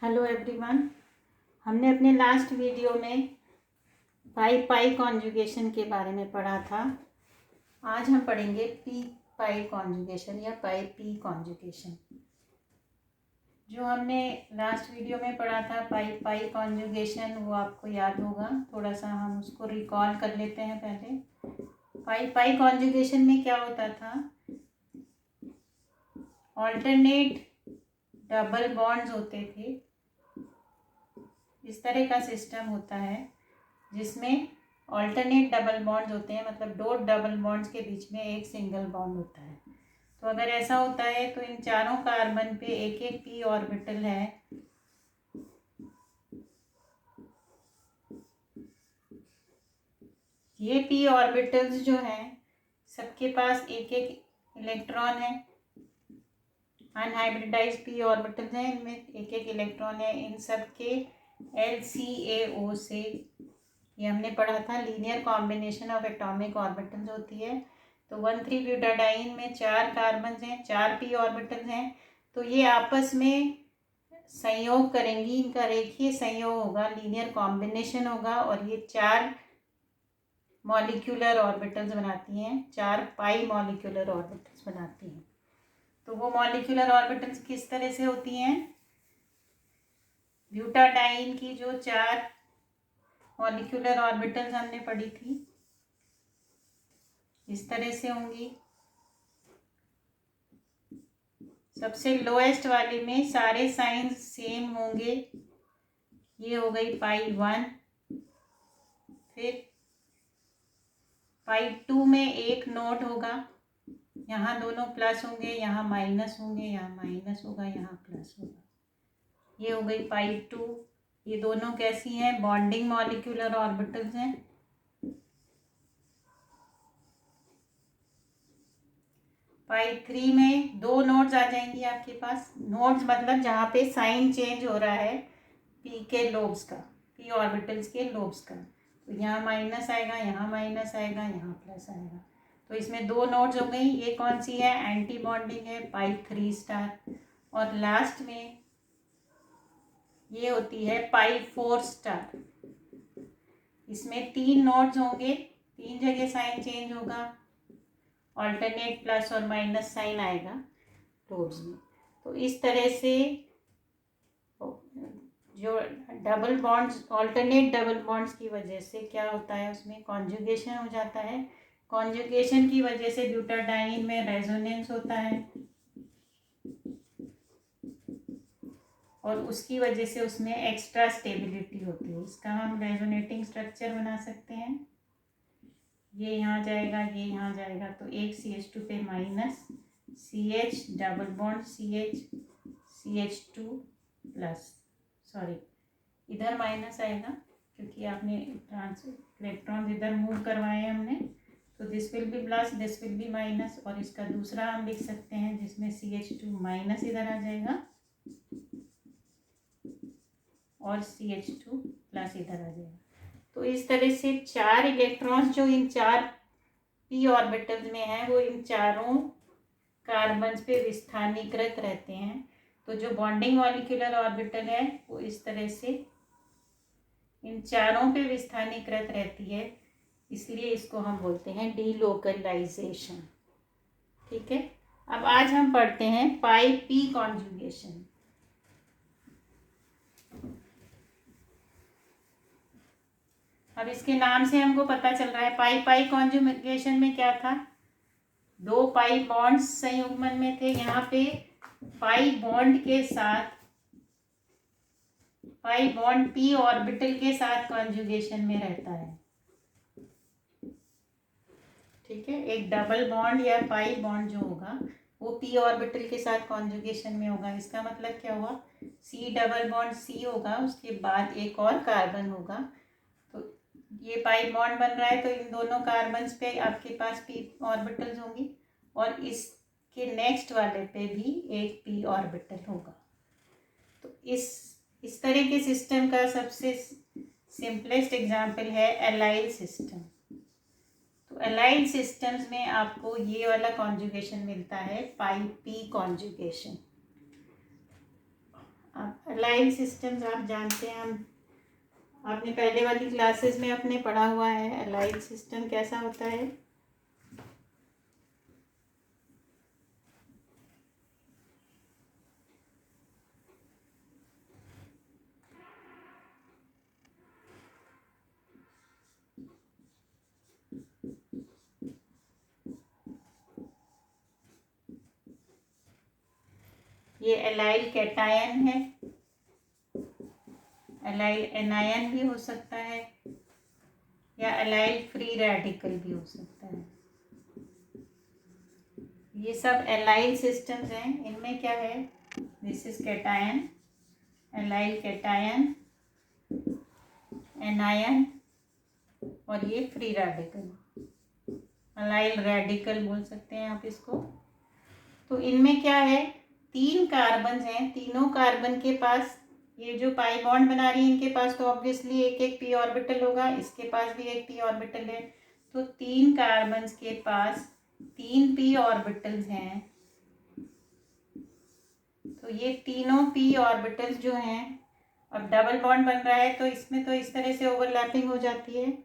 Hello everyone. हमने अपने last video में पाई पाई कॉन्जुगेशन के बारे में पढ़ा था। आज हम पढ़ेंगे पी पाई कॉन्जुगेशन या पाई पी कॉन्जुगेशन। जो हमने लास्ट वीडियो में पढ़ा था पाई पाई कॉन्जुगेशन, वो आपको याद होगा। थोड़ा सा हम उसको रिकॉल कर लेते हैं। पहले पाई पाई कॉन्जुगेशन में क्या होता था, ऑल्टरनेट डबल बॉन्ड्स होते थे। इस तरह का सिस्टम होता है जिसमें ऑल्टरनेट डबल बॉन्ड्स होते हैं, मतलब दो डबल बॉन्ड्स के बीच में एक सिंगल बॉन्ड होता है। तो अगर ऐसा होता है तो इन चारों कार्बन पे एक एक पी ऑर्बिटल है। ये पी ऑर्बिटल्स जो हैं सबके पास एक एक इलेक्ट्रॉन है। अनहाइब्रिडाइज्ड पी ऑर्बिटल्स हैं, इनमें एक एक इलेक्ट्रॉन है। इन सब के LCAO से, ये हमने पढ़ा था, linear combination of atomic orbitals होती है। तो 1,3 ब्यूटाडाइन में 4 कार्बन हैं, 4 पी ऑर्बिटल्स हैं। तो ये आपस में संयोग करेंगी, इनका रेखीय संयोग होगा, लीनियर कॉम्बिनेशन होगा, और ये 4 मॉलिक्यूलर ऑर्बिटल्स बनाती हैं, 4 पाई मॉलिक्यूलर ऑर्बिटल्स बनाती हैं। तो वो मॉलिक्यूलर ऑर्बिटल्स किस तरह से होती हैं? ब्यूटाडाइन की जो 4 मॉलिक्यूलर ऑर्बिटल्स हमने पढ़ी थी, इस तरह से होंगी। सबसे लोएस्ट वाले में सारे साइंस सेम होंगे। ये हो गई पाई 1। फिर पाई 2 में एक नोड होगा, यहाँ दोनों प्लस होंगे, यहाँ माइनस होंगे, यहाँ माइनस होगा, यहाँ प्लस होगा। ये हो गई पाई 2। ये दोनों कैसी हैं? बॉन्डिंग मॉलिक्यूलर ऑर्बिटल्स हैं। पाई 3 में 2 नोड्स आ जाएंगी आपके पास। नोड्स मतलब जहाँ पे साइन चेंज हो रहा है पी के लोब्स का, पी ऑर्बिटल्स के लोब्स का। तो यहाँ माइनस आएगा, यहाँ माइनस आएगा, यहाँ प्लस आएगा। तो इसमें 2 नोड्स हो गई। ये कौन सी है? एंटी बॉन्डिंग है, पाई 3 स्टार। और लास्ट में ये होती है पाई 4 स्टार। इसमें 3 नोड्स होंगे, 3 जगह साइन चेंज होगा, ऑल्टरनेट प्लस और माइनस साइन आएगा लोब्स में। तो इस तरह से जो double bonds, alternate double bonds की वजह से क्या होता है, उसमें कॉन्जुगेशन हो जाता है। कॉन्जुगेशन की वजह से ब्यूटाडाइन में रेजोनेंस होता है, और उसकी वजह से उसमें एक्स्ट्रा स्टेबिलिटी होती है। इसका हम रेजोनेटिंग स्ट्रक्चर बना सकते हैं। ये यहाँ जाएगा, ये यहाँ जाएगा, तो एक CH2 पे minus, CH double bond CH2 plus, sorry इधर माइनस आएगा क्योंकि आपने इलेक्ट्रॉन इधर मूव करवाए हमने। तो this will be plus, this will be minus, और इसका दूसरा हम लिख सकते हैं जिसमें CH2 माइनस इधर आ जाएगा और CH2 प्लस इधर आ जाएगा। तो इस तरह से 4 इलेक्ट्रॉन्स जो इन 4 पी ऑर्बिटल्स में हैं, वो इन चारों कार्बन्स पे विस्थानीकृत रहते हैं। तो जो बॉन्डिंग मॉलिक्यूलर ऑर्बिटल है वो इस तरह से इन चारों पे विस्थानीकृत रहती है, इसलिए इसको हम बोलते हैं डीलोकलाइजेशन। ठीक है। अब आज हम पढ़ते हैं पाई पी कॉन्जुगेशन। अब इसके नाम से हमको पता चल रहा है पाई पाई कॉन्जुगेशन में क्या था, 2 पाई बॉन्ड्स संयुग्मन में थे। यहाँ पे पाई बॉन्ड के साथ, पाई बॉन्ड पी ऑर्बिटल के साथ कॉन्जुगेशन में रहता है। ठीक है। एक डबल बॉन्ड या पाई बॉन्ड जो होगा वो पी ऑर्बिटल के साथ कॉन्जुगेशन में होगा। इसका मतलब क्या हुआ, C डबल बॉन्ड C होगा, उसके बाद एक और कार्बन होगा। तो ये पाई बॉन्ड बन रहा है, तो इन दोनों कार्बन्स पे आपके पास पी ऑर्बिटल्स होंगी, और इसके नेक्स्ट वाले पे भी एक पी ऑर्बिटल होगा। तो इस तरह के सिस्टम का सबसे सिंपलेस्ट एग्जाम्पल है एलाइल सिस्टम। तो एलाइल सिस्टम्स में आपको ये वाला कॉन्जुगेशन मिलता है पाई पी कॉन्जुगेशन। अब अलाइल सिस्टम्स आप जानते हैं, हम आपने पहले वाली क्लासेस में अपने पढ़ा हुआ है अलाइल सिस्टम कैसा होता है। ये एलाइल कैटायन है, एलाइल एनायन भी हो सकता है, या एलाइल फ्री रेडिकल भी हो सकता है। ये सब एलाइल सिस्टम्स हैं। इनमें क्या है, this is cation, allyl cation, anion, और ये फ्री रेडिकल, एलाइल रेडिकल बोल सकते हैं आप इसको। तो इनमें क्या है, 3 कार्बन हैं, तीनों कार्बन के पास ये जो पाई बॉन्ड बना रही है इनके पास तो ऑब्वियसली एक एक पी ऑर्बिटल होगा, इसके पास भी एक पी ऑर्बिटल है। तो 3 कार्बन के पास 3 पी ऑर्बिटल्स हैं। तो ये तीनों पी ऑर्बिटल्स जो हैं, अब डबल बॉन्ड बन रहा है तो इसमें तो इस तरह से ओवरलैपिंग हो जाती है।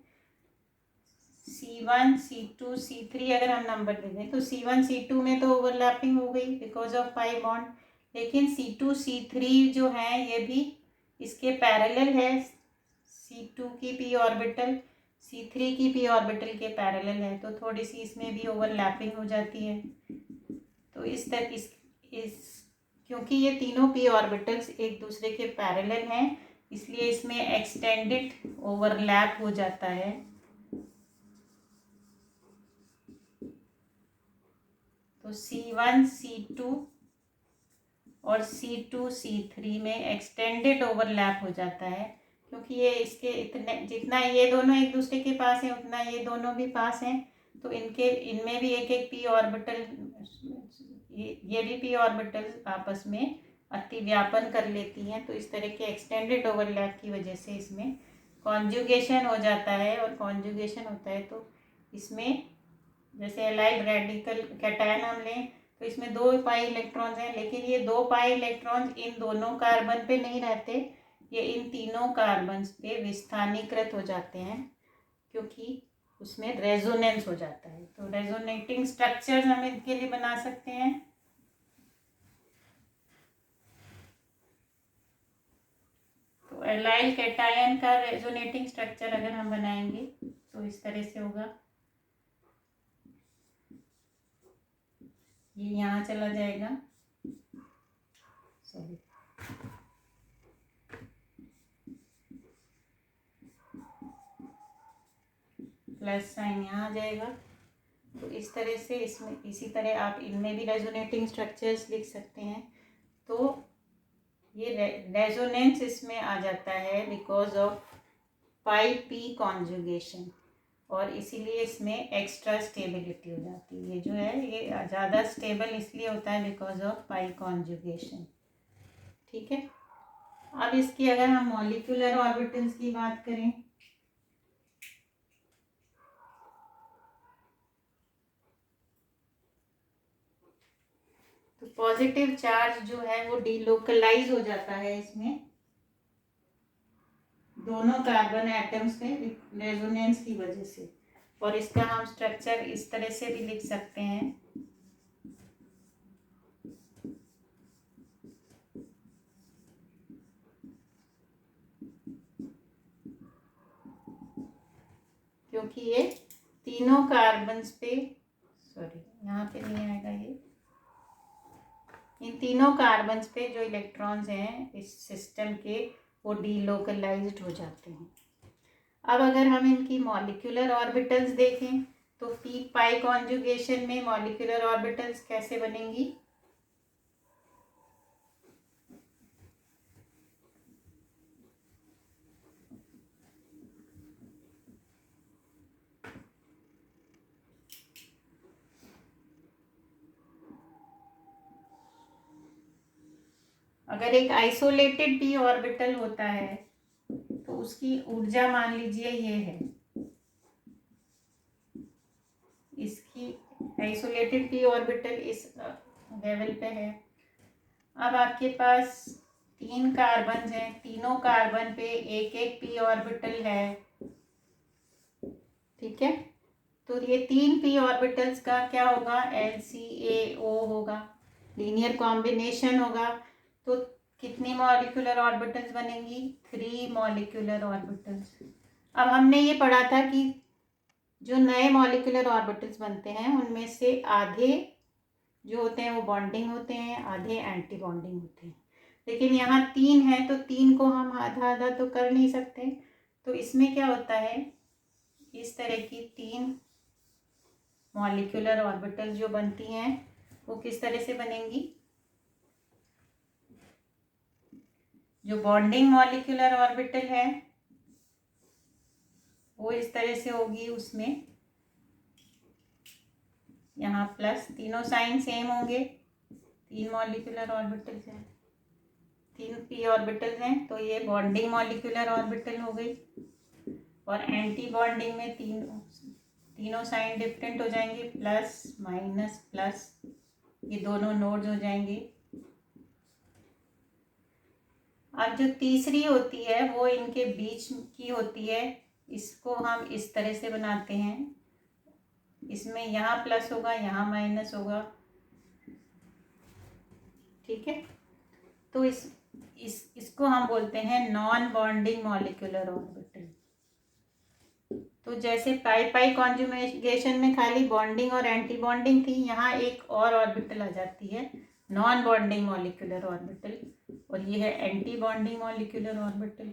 C1 C2 C3 अगर हम नंबर दे दें तो C1 C2 में तो ओवरलैपिंग हो गई बिकॉज ऑफ पाई बॉन्ड, लेकिन C2 C3 जो है ये भी इसके पैरेलल है। C2 की पी ऑर्बिटल C3 की पी ऑर्बिटल के पैरेलल है, तो थोड़ी सी इसमें भी ओवरलैपिंग हो जाती है। तो इस तरह इस क्योंकि ये तीनों पी ऑर्बिटल्स एक दूसरे के पैरेलल हैं इसलिए इसमें एक्सटेंडेड ओवरलैप हो जाता है। तो C1 C2 और C2 C3 में एक्सटेंडेड ओवरलैप हो जाता है, क्योंकि ये इसके इतने जितना ये दोनों एक दूसरे के पास हैं उतना ये दोनों भी पास हैं, तो इनमें भी एक एक पी ऑर्बिटल, ये भी पी ऑर्बिटल आपस में अतिव्यापन कर लेती हैं। तो इस तरह के एक्सटेंडेड ओवरलैप की वजह से इसमें कॉन्जुगेशन हो जाता है, और कॉन्जुगेशन होता है तो इसमें जैसे एलाइल रेडिकल कैटायन हम लें तो इसमें 2 पाई इलेक्ट्रॉन्स हैं, लेकिन ये 2 पाई इलेक्ट्रॉन्स इन दोनों कार्बन पे नहीं रहते, ये इन तीनों कार्बन पे विस्थानीकृत हो जाते हैं क्योंकि उसमें रेजोनेंस हो जाता है। तो रेजोनेटिंग स्ट्रक्चर्स हम इनके लिए बना सकते हैं। तो एलाइल कैटायन का रेजोनेटिंग स्ट्रक्चर अगर हम बनाएंगे तो इस तरह से होगा, ये यहाँ चला जाएगा, सॉरी प्लस साइन यहाँ आ जाएगा। तो इस तरह से इसमें इसी तरह आप इनमें भी रेजोनेटिंग स्ट्रक्चर्स लिख सकते हैं। तो ये रेजोनेंस इसमें आ जाता है because of pi P conjugation, और इसीलिए इसमें एक्स्ट्रा स्टेबिलिटी हो जाती है। ये जो है ये ज़्यादा स्टेबल इसलिए होता है बिकॉज ऑफ पाई कॉन्जुगेशन। ठीक है, अब इसकी अगर हम मॉलिक्यूलर ऑर्बिटल्स की बात करें तो पॉजिटिव चार्ज जो है वो डीलोकलाइज हो जाता है इसमें दोनों कार्बन एटम्स के रेजोनेंस की वजह से, और इसका हम स्ट्रक्चर इस तरह से भी लिख सकते हैं। क्योंकि ये तीनों कार्बन्स पे, सॉरी यहाँ पे नहीं आएगा, ये इन तीनों कार्बन्स पे जो इलेक्ट्रॉन्स हैं इस सिस्टम के वो डीलोकलाइज्ड हो जाते हैं। अब अगर हम इनकी मॉलिक्यूलर ऑर्बिटल्स देखें तो पी पाई कॉन्जुगेशन में मॉलिक्यूलर ऑर्बिटल्स कैसे बनेंगी। अगर एक आइसोलेटेड पी ऑर्बिटल होता है तो उसकी ऊर्जा मान लीजिए ये है, इसकी आइसोलेटेड पी ऑर्बिटल इस लेवल पे है। अब आपके पास 3 कार्बन हैं, तीनों कार्बन पे एक एक p ऑर्बिटल है, ठीक है। तो ये 3 p ऑर्बिटल्स का क्या होगा, LCAO होगा, लीनियर कॉम्बिनेशन होगा। तो कितनी मॉलिक्यूलर ऑर्बिटल्स बनेंगी, 3 मॉलिक्यूलर ऑर्बिटल्स। अब हमने ये पढ़ा था कि जो नए मॉलिक्यूलर ऑर्बिटल्स बनते हैं उनमें से आधे जो होते हैं वो बॉन्डिंग होते हैं, आधे एंटी बॉन्डिंग होते हैं। लेकिन यहाँ 3 है तो 3 को हम आधा आधा तो कर नहीं सकते। तो इसमें क्या होता है, इस तरह की 3 मॉलिक्यूलर ऑर्बिटल जो बनती हैं वो किस तरह से बनेंगी, जो बॉन्डिंग मॉलिक्यूलर ऑर्बिटल है वो इस तरह से होगी, उसमें यहाँ प्लस, तीनों साइन सेम होंगे, 3 मॉलिक्यूलर ऑर्बिटल्स हैं, 3 p ऑर्बिटल्स हैं, तो ये बॉन्डिंग मॉलिक्यूलर ऑर्बिटल हो गई। और एंटी बॉन्डिंग में तीनों साइन डिफरेंट हो जाएंगे, प्लस माइनस प्लस, ये दोनों नोड्स हो जाएंगे। अब जो तीसरी होती है वो इनके बीच की होती है, इसको हम इस तरह से बनाते हैं, इसमें यहाँ प्लस होगा यहाँ माइनस होगा, ठीक है। तो इसको हम बोलते हैं नॉन बॉन्डिंग मॉलिक्यूलर ऑर्बिटल। तो जैसे पाई पाई कॉन्जुगेशन में खाली बॉन्डिंग और एंटी बॉन्डिंग थी, यहाँ एक और ऑर्बिटल आ जाती है, नॉन बॉन्डिंग मॉलिक्यूलर ऑर्बिटल, और ये है एंटी बॉन्डिंग मॉलिक्यूलर ऑर्बिटल।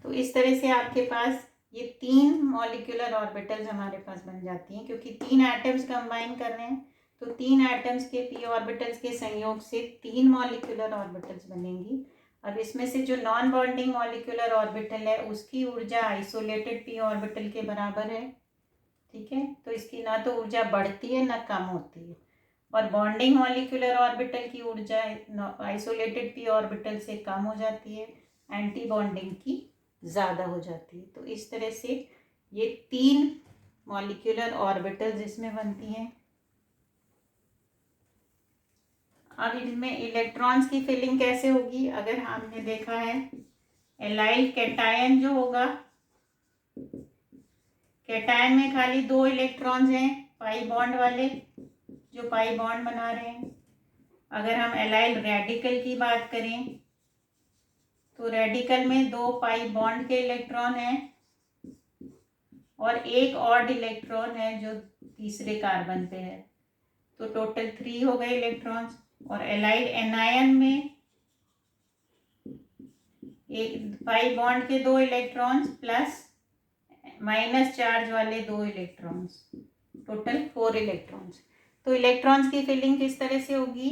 तो इस तरह से आपके पास ये 3 मॉलिक्यूलर ऑर्बिटल्स हमारे पास बन जाती हैं, क्योंकि 3 एटम्स कंबाइन कर रहे हैं तो 3 एटम्स के p ऑर्बिटल्स के संयोग से 3 मॉलिक्यूलर ऑर्बिटल्स बनेंगी। अब इसमें से जो नॉन बॉन्डिंग मॉलिक्यूलर ऑर्बिटल है उसकी ऊर्जा आइसोलेटेड p ऑर्बिटल के बराबर है, ठीक है। तो इसकी ना तो ऊर्जा बढ़ती है ना कम होती है, और बॉन्डिंग मॉलिक्यूलर ऑर्बिटल की ऊर्जा आइसोलेटेड p ऑर्बिटल से कम हो जाती है, एंटी बॉन्डिंग की ज़्यादा हो जाती है। तो इस तरह से ये 3 मॉलिक्यूलर ऑर्बिटल्स इसमें बनती हैं। अब इनमें इलेक्ट्रॉन्स की फिलिंग कैसे होगी, अगर हमने देखा है एलाइल कैटायन जो होगा, कैटायन में खाली 2 इलेक्ट्रॉन्स हैं पाई बॉन्ड वाले, जो पाई बॉन्ड बना रहे हैं। अगर हम एलाइल रेडिकल की बात करें तो रेडिकल में 2 पाई बॉन्ड के इलेक्ट्रॉन हैं और एक ऑड इलेक्ट्रॉन है जो तीसरे कार्बन पे है, तो टोटल 3 हो गए इलेक्ट्रॉन्स। और एलाइल एनायन में एक पाई बॉन्ड के 2 इलेक्ट्रॉन्स प्लस माइनस चार्ज वाले 2 इलेक्ट्रॉन्स, टोटल 4 इलेक्ट्रॉन्स। तो इलेक्ट्रॉन्स की फिलिंग किस तरह से होगी,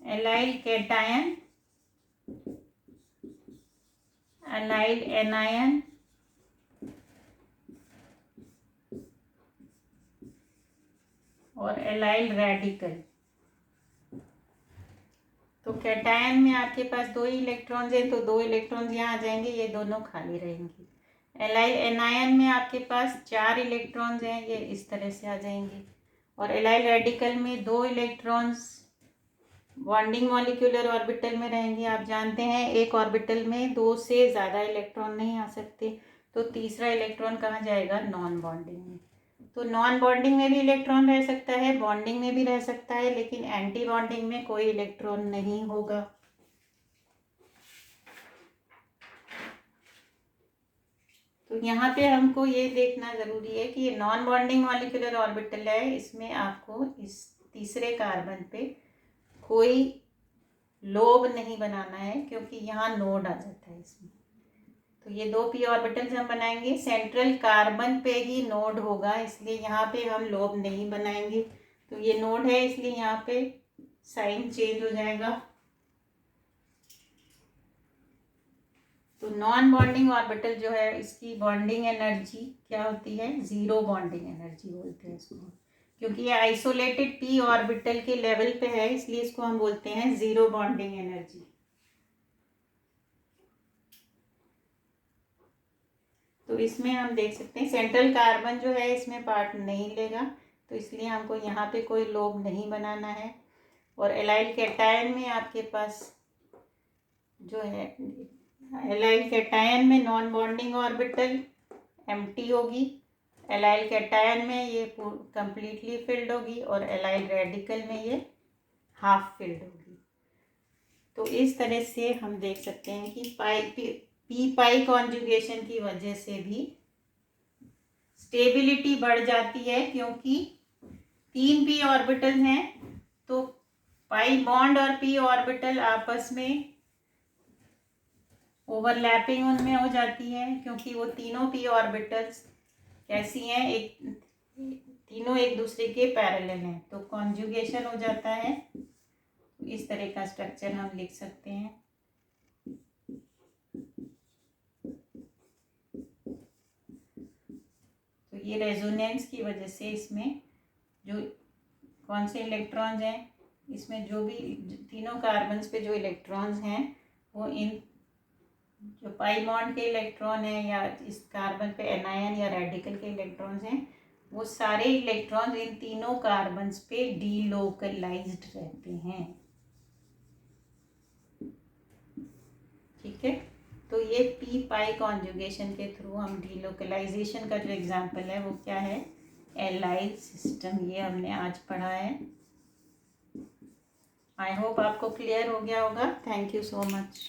एलाइल कैटायन, एलाइल एनायन, और एलाइल रेडिकल। तो कैटायन में आपके पास 2 ही इलेक्ट्रॉन्स हैं, तो 2 इलेक्ट्रॉन्स यहाँ आ जाएंगे, ये दोनों खाली रहेंगे। एलाइल एनायन में आपके पास 4 इलेक्ट्रॉन्स हैं, ये इस तरह से आ जाएंगे। और एलाइल रेडिकल में 2 इलेक्ट्रॉन्स बॉन्डिंग मॉलिक्यूलर ऑर्बिटल में रहेंगे। आप जानते हैं एक ऑर्बिटल में 2 से ज़्यादा इलेक्ट्रॉन नहीं आ सकते, तो तीसरा इलेक्ट्रॉन कहाँ जाएगा, नॉन बॉन्डिंग में। तो नॉन बॉन्डिंग में भी इलेक्ट्रॉन रह सकता है, बॉन्डिंग में भी रह सकता है, लेकिन एंटी बॉन्डिंग में कोई इलेक्ट्रॉन नहीं होगा। तो यहाँ पे हमको ये देखना ज़रूरी है कि ये नॉन बॉन्डिंग मॉलिक्यूलर ऑर्बिटल है, इसमें आपको इस तीसरे कार्बन पे कोई लोब नहीं बनाना है, क्योंकि यहाँ नोड आ जाता है इसमें। तो ये 2 p ऑर्बिटल्स हम बनाएंगे, सेंट्रल कार्बन पे ही नोड होगा, इसलिए यहाँ पे हम लोब नहीं बनाएंगे। तो ये नोड है इसलिए यहाँ पे साइन चेंज हो जाएगा। तो नॉन बॉन्डिंग ऑर्बिटल जो है इसकी बॉन्डिंग एनर्जी क्या होती है, 0 बॉन्डिंग एनर्जी बोलते हैं इसको, क्योंकि ये आइसोलेटेड p ऑर्बिटल के लेवल पे है, इसलिए इसको हम बोलते हैं 0 बॉन्डिंग एनर्जी। तो इसमें हम देख सकते हैं सेंट्रल कार्बन जो है इसमें पार्ट नहीं लेगा, तो इसलिए हमको यहाँ पे कोई लोब नहीं बनाना है। और एलाइल कैटायन में आपके पास जो है, एलाइल कैटायन में नॉन बॉन्डिंग ऑर्बिटल एम्प्टी होगी, एलाइल कैटायन में ये कंप्लीटली फिल्ड होगी, और एलाइल रेडिकल में ये हाफ फिल्ड होगी। तो इस तरह से हम देख सकते हैं कि पी पाई कॉन्जुगेशन की वजह से भी स्टेबिलिटी बढ़ जाती है, क्योंकि 3 पी ऑर्बिटल हैं, तो पाई बॉन्ड और पी ऑर्बिटल आपस में ओवरलैपिंग उनमें हो जाती है, क्योंकि वो तीनों पी ऑर्बिटल्स कैसी हैं, तीनों एक दूसरे के पैरेलल हैं, तो कॉन्जुगेशन हो जाता है। इस तरह का स्ट्रक्चर हम लिख सकते हैं। तो ये रेजोनेंस की वजह से इसमें जो कौन से इलेक्ट्रॉन्स हैं, इसमें जो भी तीनों कार्बन्स पे जो इलेक्ट्रॉन्स हैं वो इन जो पाई बॉन्ड के इलेक्ट्रॉन हैं या इस कार्बन पे एनायन या रेडिकल के इलेक्ट्रॉन्स हैं, वो सारे इलेक्ट्रॉन्स इन तीनों कार्बन्स पे डीलोकलाइज्ड रहते हैं। ठीक है, तो ये पी पाई कॉन्जुगेशन के थ्रू हम डीलोकलाइजेशन का जो एग्जांपल है वो क्या है, एलाइल सिस्टम, ये हमने आज पढ़ा है। आई होप आपको क्लियर हो गया होगा। Thank you so much.